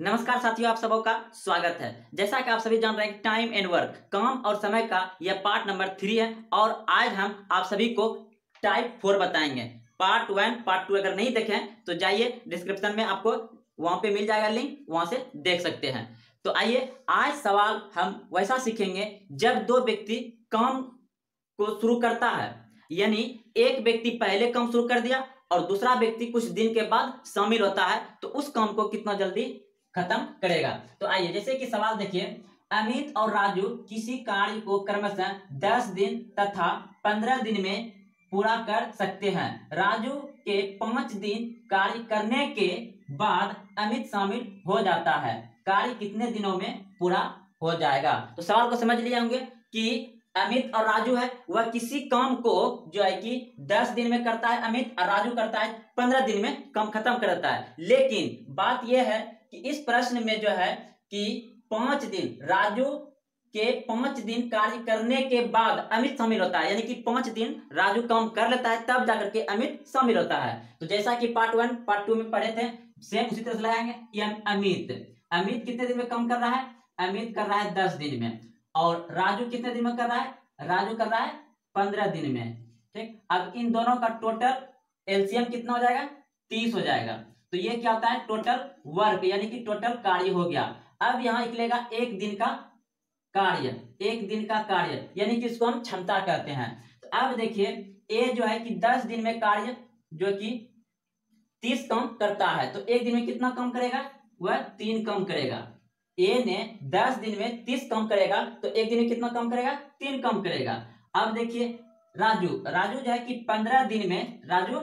नमस्कार साथियों, आप सबों का स्वागत है। जैसा कि आप सभी जान रहे हैं, टाइम एंड वर्क, काम और समय का यह पार्ट नंबर 3 है और आज हम आप सभी को टाइप 4 बताएंगे। पार्ट 1 पार्ट 2 अगर नहीं देखें तो जाइए डिस्क्रिप्शन में, आपको वहां पे मिल जाएगा लिंक, वहां से देख सकते हैं। तो आइए आज सवाल हम वैसा सीखेंगे जब दो व्यक्ति काम को शुरू करता है, यानी एक व्यक्ति पहले काम शुरू कर दिया और दूसरा व्यक्ति कुछ दिन के बाद शामिल होता है, तो उस काम को कितना जल्दी खत्म करेगा। तो आइए जैसे कि सवाल देखिए, अमित और राजू किसी कार्य को क्रमशः 10 दिन तथा 15 दिन में पूरा कर सकते हैं। राजू के 5 दिन कार्य करने के बाद अमित शामिल हो जाता है। कार्य कितने दिनों में पूरा हो जाएगा? तो सवाल को समझ लिए होंगे कि अमित और राजू है, वह किसी काम को जो है कि 10 दिन में करता है अमित, और राजू करता है 15 दिन में काम खत्म कर देता है। लेकिन बात यह है कि इस प्रश्न में जो है कि 5 दिन, राजू के 5 दिन कार्य करने के बाद अमित शामिल होता है, यानी कि 5 दिन राजू काम कर लेता है तब जाकर के अमित शामिल होता है। तो जैसा कि पार्ट 1 पार्ट 2 में पढ़े थे, सेम उसी तरह से लगाएंगे। अमित कितने दिन में काम कर रहा है? अमित कर रहा है 10 दिन में। और राजू कितने दिन में कर रहा है? राजू कर रहा है 15 दिन में। ठीक, अब इन दोनों का टोटल एलसीएम कितना हो जाएगा? 30 हो जाएगा। तो ये क्या होता है? टोटल वर्क, यानी कि टोटल कार्य हो गया। अब यहां निकलेगा एक दिन का कार्य, एक दिन का कार्य, यानी कि इसको हम क्षमता कहते हैं। तो अब देखिए, ए जो है कि 10 दिन में कार्य जो कि 30 काम करता है, तो एक दिन में कितना काम करेगा? वह 3 काम करेगा। ए ने 10 दिन में 30 काम करेगा, तो एक दिन में कितना काम करेगा? 3 काम करेगा। अब देखिए राजू जो है कि 15 दिन में, राजू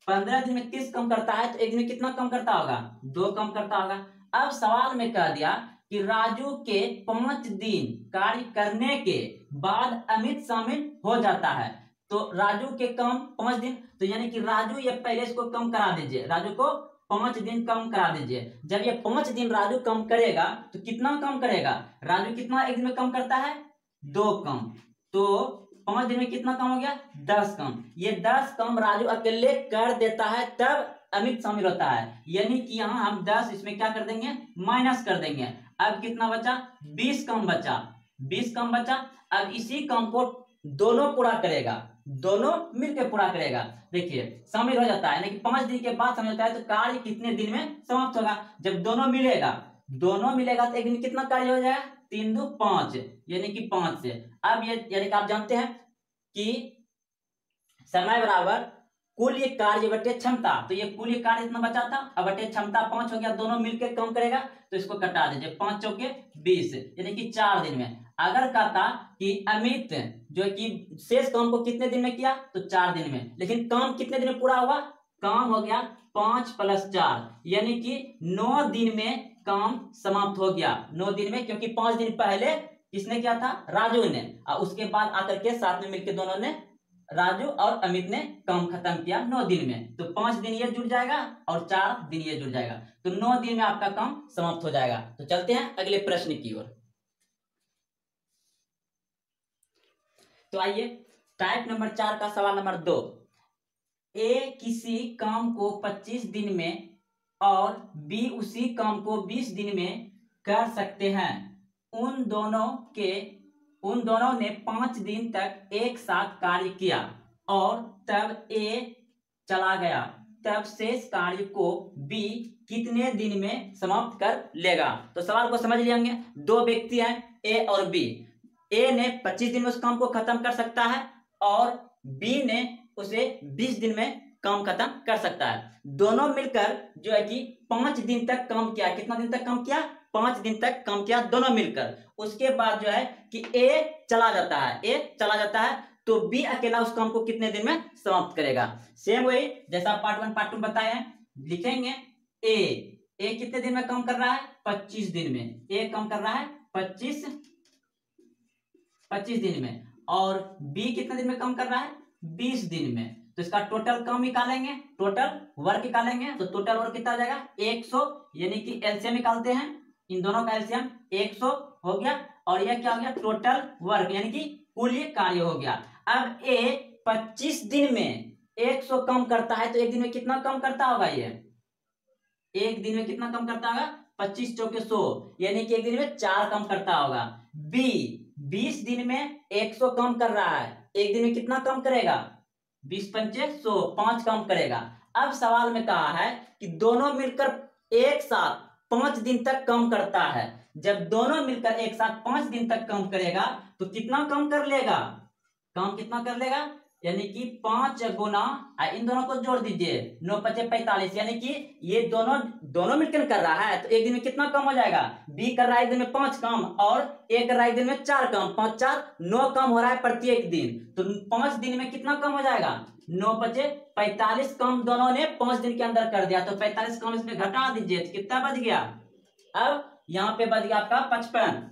15 दिन में 30 काम करता है, तो एक दिन में कितना काम करता होगा? 2 काम करता होगा। अब सवाल में कह दिया कि राजू के 5 दिन कार्य करने के बाद अमित शामिल हो जाता है। तो राजू के काम 5 दिन, तो यानी कि राजू ये पहले इसको कम करा दीजिए, राजू को 5 दिन कम करा दीजिए। जब ये 5 दिन राजू कम करेगा तो कितना कम करेगा? राजू कितना एक दिन में कम करता है? 2 कम। तो 5 दिन में कितना कम हो गया? 10 कम। ये 10 कम राजू अकेले कर देता है, तब अमित शामिल होता है। यानी कि यहाँ हम 10 इसमें क्या कर देंगे? माइनस कर देंगे। अब कितना बचा? 20 कम बचा। 20 कम बचा। अब इसी कम को दोनों पूरा करेगा, दोनों मिलकर पूरा करेगा। देखिए शामिल हो जाता है, यानी कि 5 दिन के बाद शामिल होता है, तो कार्य कितने दिन में समाप्त होगा? जब दोनों मिलेगा तो एक दिन कितना कार्य हो जाएगा? 3 दो 5, यानी कि 5 से। अब ये यानी कि आप जानते हैं कि समय बराबर कुल ये कार्य बटे क्षमता, तो ये कुल ये कार्य इतना बचा था, अब बटे क्षमता 5 हो गया, दोनों मिलकर कम करेगा, तो इसको कटा दीजिए। 5 चौके 20, यानी कि 4 दिन में। अगर कहता कि अमित जो कि शेष काम को कितने दिन में किया, तो 4 दिन में, लेकिन काम कितने दिन में पूरा हुआ? काम हो गया 5 + 4, यानी कि 9 दिन में काम समाप्त हो गया। 9 दिन में, क्योंकि 5 दिन पहले किसने किया था? राजू ने, और उसके बाद आकर के साथ में मिलकर दोनों ने, राजू और अमित ने काम खत्म किया 9 दिन में। तो 5 दिन ये जुड़ जाएगा और 4 दिन ये जुड़ जाएगा, तो 9 दिन में आपका काम समाप्त हो जाएगा। तो चलते हैं अगले प्रश्न की ओर। तो आइए टाइप नंबर 4 का सवाल नंबर 2। ए किसी काम को 25 दिन में और बी उसी काम को 20 दिन में कर सकते हैं। उन दोनों ने 5 दिन तक एक साथ कार्य किया और तब ए चला गया, तब शेष कार्य को बी कितने दिन में समाप्त कर लेगा? तो सवाल को समझ लिए होंगे। दो व्यक्ति हैं, ए और बी। ए ने 25 दिन में उस काम को खत्म कर सकता है और बी ने उसे 20 दिन में काम खत्म कर सकता है। दोनों मिलकर जो है कि 5 दिन तक काम किया। कितना दिन तक काम किया? 5 दिन तक काम किया दोनों मिलकर। उसके बाद जो है कि ए चला जाता है, तो बी अकेला उस काम को कितने दिन में समाप्त करेगा? सेम वही जैसा पार्ट 1 पार्ट 2 बताए हैं, लिखेंगे। ए कितने दिन में काम कर रहा है? 25 दिन में। ए काम कर रहा है 25 दिन में, और बी कितने दिन में काम कर रहा है? 20 दिन में। तो इसका टोटल काम निकालेंगे, टोटल वर्क निकालेंगे, तो टोटल वर्क कितना आ जाएगा? 100, यानी कि एलसीएम निकालते हैं, इन दोनों का एलसीएम 100 हो गया, और यह क्या हो गया? टोटल वर्क, यानी कि कुल ये कार्य हो गया। अब ए 25 दिन में 100 कम करता है, तो एक दिन में कितना कम करता होगा? ये एक दिन में कितना कम करता होगा? 25 चौके 100, यानी कि एक दिन में 4 काम करता होगा। बी 20 दिन में 100 काम कर रहा है, एक दिन में कितना काम करेगा? 20 पंचे 100, 5 काम करेगा। अब सवाल में कहा है कि दोनों मिलकर एक साथ 5 दिन तक काम करता है। जब दोनों मिलकर एक साथ 5 दिन तक काम करेगा तो कितना काम कर लेगा? काम कितना कर लेगा? यानी कि 5 गुना इन दोनों को जोड़ दीजिए, 9 पचे 45, यानी कि ये दोनों मिलकर कर रहा है तो एक दिन में कितना काम हो जाएगा? बी कर रहा है एक दिन में 5 काम और ए कर रहा है एक दिन में 4 काम, 5 4 9 काम हो रहा है प्रत्येक दिन। तो 5 दिन में कितना काम हो जाएगा? 9 पचे 45 काम दोनों ने 5 दिन के अंदर कर दिया। तो 45 काम इसमें घटा दीजिए तो कितना बच गया? अब यहाँ पे बच गया आपका 55।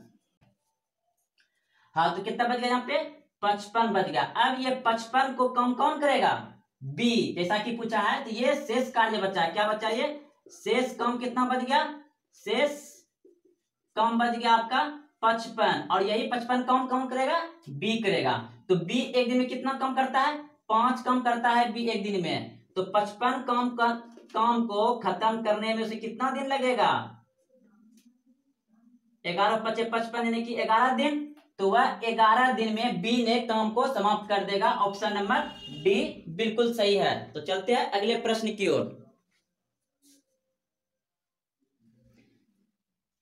हाँ, तो कितना बच गया यहाँ पे? 55 बच गया। अब ये 55 को कम कौन करेगा? बी, जैसा कि पूछा है। तो ये शेष कार्य बचा है। क्या बचा? ये शेष कम कितना बच गया? शेष कम बच गया आपका 55, और यही 55 कम कौन करेगा? बी करेगा। तो बी एक दिन में कितना कम करता है? 5 कम करता है बी एक दिन में। तो 55 काम को खत्म करने में उसे कितना दिन लगेगा? 11 पचे 55, यानी कि 11 दिन। तो वह 11 दिन में बी ने काम को समाप्त कर देगा। ऑप्शन नंबर डी बिल्कुल सही है। तो चलते हैं अगले प्रश्न की ओर।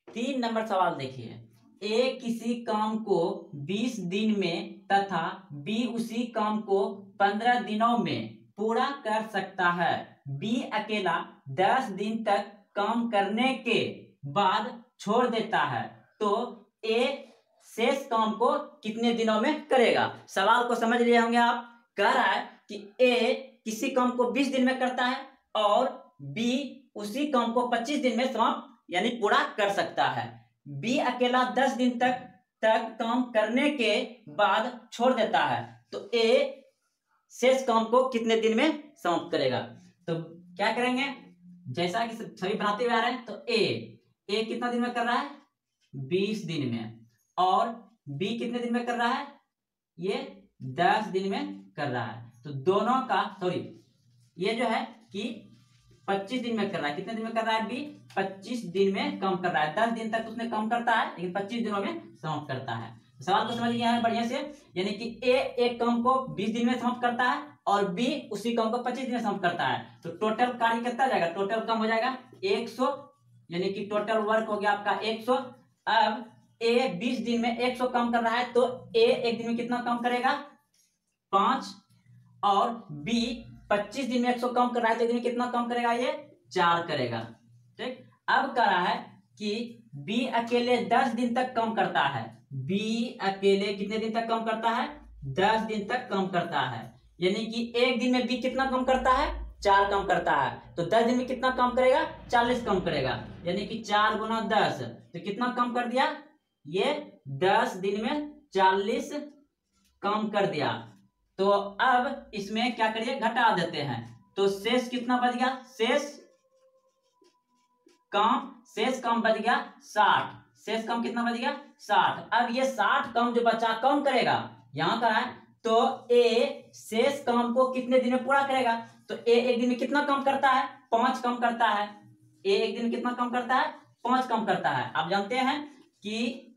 3 नंबर सवाल देखिए। ए किसी काम को 20 दिन में तथा बी उसी काम को 15 दिनों में पूरा कर सकता है। बी अकेला 10 दिन तक काम करने के बाद छोड़ देता है, तो ए शेष काम को कितने दिनों में करेगा? सवाल को समझ लिए होंगे आप। कह रहा है कि ए किसी काम को 20 दिन में करता है और बी उसी काम को 25 दिन में समाप्त यानी पूरा कर सकता है। बी अकेला 10 दिन तक काम करने के बाद छोड़ देता है, तो ए शेष काम को कितने दिन में समाप्त करेगा? तो क्या करेंगे? जैसा कि सभी बनाते हुए आ रहे हैं, तो ए कितना दिन में कर रहा है? 20 दिन में। और बी कितने दिन में कर रहा है? ये 10 दिन में कर रहा है। तो दोनों का ये जो है कि 25 दिन में कर रहा है। कितने दिन में कर रहा है? बी 25 दिन में काम कर रहा है। 10 दिन तक उसने काम करता है, लेकिन 25 दिनों में समाप्त करता है। सवाल को समझ लिया है बढ़िया से। यानी कि ए एक काम को 20 दिन में समाप्त करता है और बी उसी काम को 25 दिन में समाप्त करता है। तो टोटल कार्य कितना जाएगा? टोटल काम हो जाएगा 100, यानी कि टोटल वर्क हो गया आपका 100। अब ए 20 दिन में 100 काम कर रहा है, तो ए एक दिन में कितना काम करेगा? 5, और बी 25 दिन में 100 काम कर रहा है तो एक दिन में कितना काम करेगा? ये 4 करेगा। ठीक। अब कह रहा है कि बी अकेले 10 दिन तक काम करता है। बी अकेले कितने दिन तक काम करता है? 10 दिन तक काम करता है। यानी कि एक दिन में बी कितना काम करता है? 4 काम करता है। तो 10 दिन में कितना काम करेगा? 40 काम करेगा। यानी कि 4 गुना 10, तो कितना काम कर दिया? ये 10 दिन में 40 काम कर दिया। तो अब इसमें क्या करिए? घटा देते हैं। तो शेष कितना बच गया? शेष काम बच गया 60। शेष काम कितना बच गया? 60। अब ये 60 काम जो बचा कौन करेगा? यहां का है। तो ए शेष काम को कितने दिन में पूरा करेगा? तो ए एक दिन में कितना काम करता है? 5 काम करता है। ए एक दिन में कितना काम करता है? 5 काम करता है। आप जानते हैं कि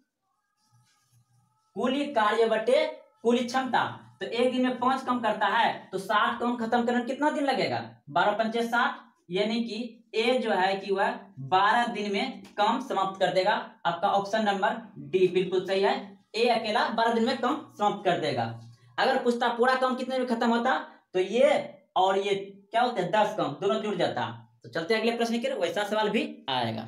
कुल कार्य बटे कुल क्षमता। तो एक दिन में 5 काम करता है, तो 60 काम खत्म करने में कितना दिन लगेगा? 12 पंचे 60, यानी कि ए जो है कि वह 12 दिन में काम समाप्त कर देगा। आपका ऑप्शन नंबर डी बिल्कुल सही है। ए अकेला 12 दिन में काम समाप्त कर देगा। अगर पूछता पूरा काम कितने में खत्म होता, तो ये और ये क्या होता है? 10 काम दोनों जुड़ जाता। तो चलते अगले प्रश्न की, वैसा सवाल भी आएगा।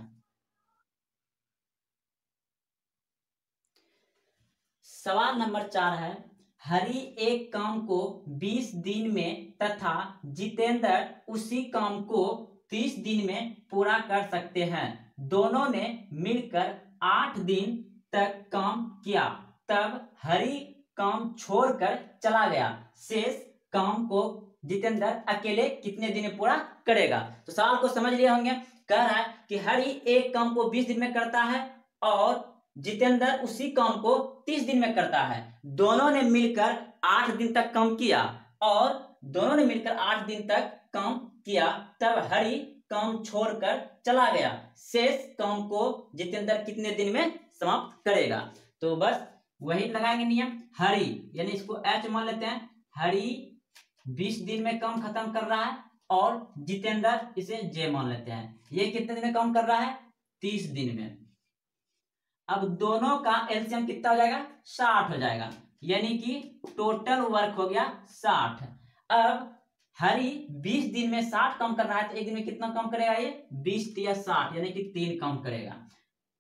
सवाल नंबर 4 है। हरि एक काम को 20 दिन में तथा जितेंद्र उसी काम को 30 दिन में पूरा कर सकते हैं। दोनों ने मिलकर 8 दिन तक काम किया, तब हरि काम छोड़कर चला गया। शेष काम को जितेंद्र अकेले कितने दिन में पूरा करेगा? तो सवाल को समझ लिए होंगे। कह रहा है कि हरि एक काम को 20 दिन में करता है और जितेंद्र उसी काम को 30 दिन में करता है। दोनों ने मिलकर 8 दिन तक काम किया और दोनों ने मिलकर 8 दिन तक काम किया, तब हरि काम छोड़कर चला गया, शेष काम को जितेंद्र कितने दिन में समाप्त करेगा। तो बस वही लगाएंगे नियम। हरी यानी इसको एच मान लेते हैं, हरी 20 दिन में काम खत्म कर रहा है, और जितेंद्र इसे जे मान लेते हैं, ये कितने दिन में काम कर रहा है, 30 दिन में। अब दोनों का एलसीएम कितना हो जाएगा, 60 हो जाएगा, यानी कि टोटल वर्क हो गया 60। अब हरी 20 दिन में 60 काम कर रहा है, तो एक दिन में कितना काम करेगा, ये 20 या 60 यानी कि 3 काम करेगा।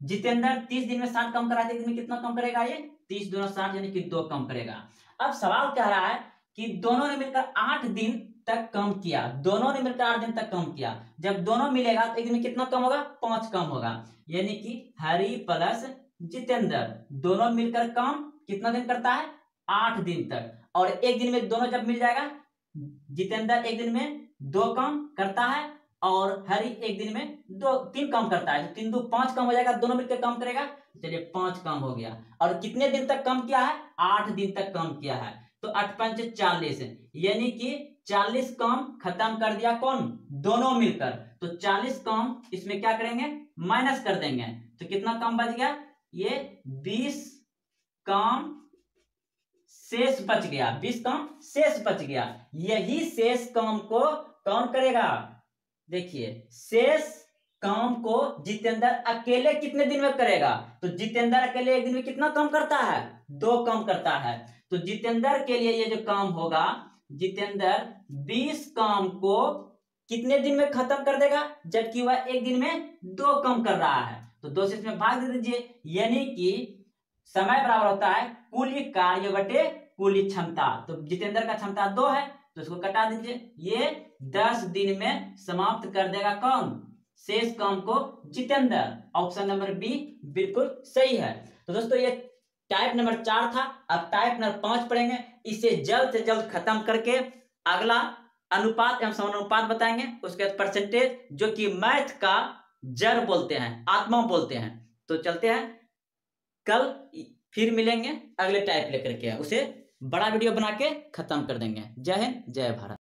जितेंद्र 30 दिन में 60 काम कर रहा है, एक दिन में कितना काम करेगा, ये 30 दूना 60 यानी कि 2 काम करेगा। अब सवाल कह रहा है कि दोनों ने मिलकर 8 दिन तक काम किया, दोनों ने मिलकर 8 दिन तक काम किया, जब दोनों मिलेगा तो एक दिन में कितना काम होगा, 5 काम होगा, यानी कि हरी प्लस जितेंद्र दोनों मिलकर काम कितना दिन करता है, 8 दिन तक। और एक दिन में दोनों जब मिल जाएगा, जितेंद्र एक दिन में 2 काम करता है और हरी एक दिन में 3 काम करता है, तो 3 2 5 काम हो जाएगा, दोनों मिलकर काम करेगा, चलिए 5 काम हो गया। और कितने दिन तक काम किया है, 8 दिन तक काम किया है, तो 8 पंच 40 यानी कि 40 काम खत्म कर दिया, कौन, दोनों मिलकर। तो 40 काम इसमें क्या करेंगे, माइनस कर देंगे, तो कितना काम बच गया, ये 20 काम शेष बच गया, 20 काम शेष बच गया। यही शेष काम को कौन करेगा, देखिए शेष काम को जितेंद्र अकेले कितने दिन में करेगा, तो जितेंद्र अकेले एक दिन में कितना काम करता है, 2 काम करता है। तो जितेंद्र के लिए ये जो काम होगा, जितेंद्र 20 काम को कितने दिन में खत्म कर देगा, जबकि वह एक दिन में 2 काम कर रहा है, तो 2 से इसमें भाग दे दीजिए, यानी कि समय बराबर होता है कुल कार्य बटे कुल क्षमता। तो जितेंद्र का क्षमता 2 है, तो इसको कटा दीजिए, ये 10 दिन में समाप्त कर देगा कौन, शेष काम को जितेंद्र। ऑप्शन नंबर बी बिल्कुल सही है। तो दोस्तों ये टाइप नंबर 4 था। अब टाइप नंबर 5 पढ़ेंगे, इसे जल्द से जल्द खत्म करके अगला अनुपात एवं समानुपात बताएंगे, उसके बाद परसेंटेज, जो कि मैथ का जड़ बोलते हैं, आत्मा बोलते हैं। तो चलते हैं, कल फिर मिलेंगे अगले टाइप लेकर के, उसे बड़ा वीडियो बना के खत्म कर देंगे। जय हिंद, जय भारत।